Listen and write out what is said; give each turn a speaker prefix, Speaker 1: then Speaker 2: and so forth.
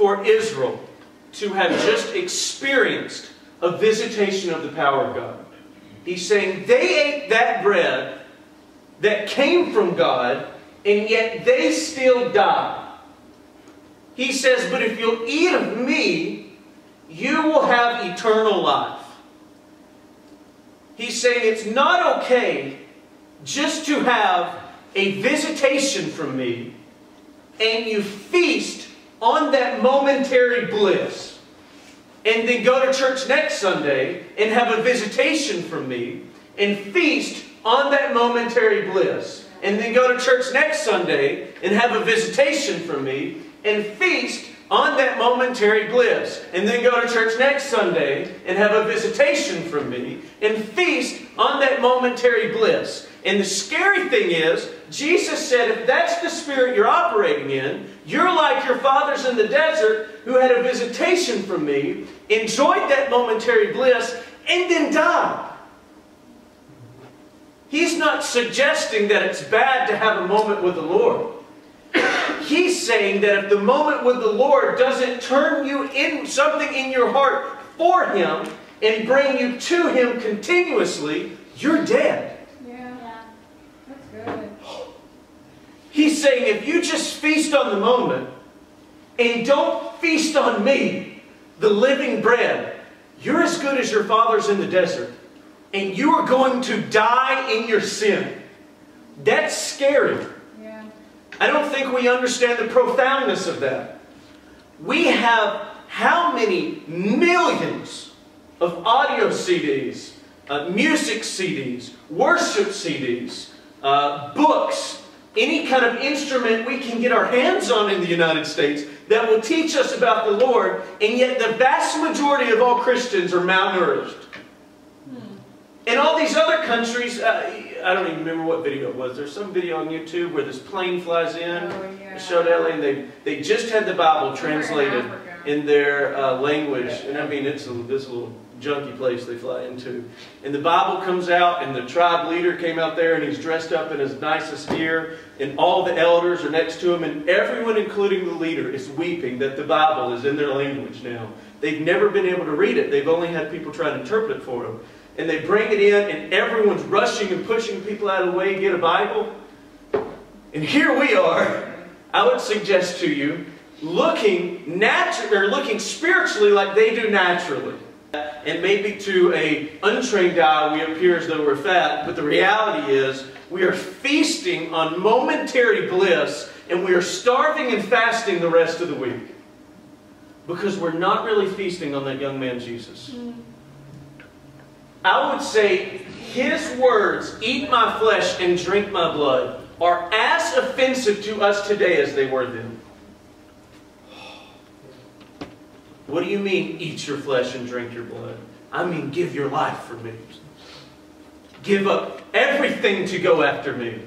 Speaker 1: for Israel to have just experienced a visitation of the power of God. He's saying they ate that bread that came from God, and yet they still died. He says, but if you'll eat of me, you will have eternal life. He's saying it's not okay just to have a visitation from me and you feast on that momentary bliss and then go to church next Sunday and have a visitation from me and feast on that momentary bliss and then go to church next Sunday and have a visitation from me and feast on that momentary bliss and then go to church next Sunday and have a visitation from me and feast on that momentary bliss. And the scary thing is, Jesus said if that's the spirit you're operating in, you're like your fathers in the desert who had a visitation from me, enjoyed that momentary bliss, and then died. He's not suggesting that it's bad to have a moment with the Lord. He's saying that if the moment with the Lord doesn't turn you in something in your heart for Him and bring you to Him continuously, you're dead.
Speaker 2: Yeah. That's good.
Speaker 1: He's saying if you just feast on the moment and don't feast on me, the living bread, you're as good as your fathers in the desert. And you are going to die in your sin. That's scary.
Speaker 2: Yeah.
Speaker 1: I don't think we understand the profoundness of that. We have how many millions of audio CDs, music CDs, worship CDs, books, any kind of instrument we can get our hands on in the United States that will teach us about the Lord, and yet the vast majority of all Christians are malnourished. In all these other countries, I don't even remember what video it was. There's some video on YouTube where this plane flies in.
Speaker 2: Oh, yeah.
Speaker 1: It showed LA, and they just had the Bible translated in their language. And I mean, it's this little junky place they fly into. And the Bible comes out, and the tribe leader came out there, and he's dressed up in his nicest gear, and all the elders are next to him, and everyone, including the leader, is weeping that the Bible is in their language now. They've never been able to read it. They've only had people try to interpret it for them. And they bring it in, and everyone's rushing and pushing people out of the way to get a Bible. And here we are, I would suggest to you, looking spiritually like they do naturally. And maybe to an untrained eye, we appear as though we're fat, but the reality is, we are feasting on momentary bliss, and we are starving and fasting the rest of the week. Because we're not really feasting on that young man Jesus. I would say His words, eat my flesh and drink my blood, are as offensive to us today as they were then. What do you mean, eat your flesh and drink your blood? I mean, give your life for me. Give up everything to go after me.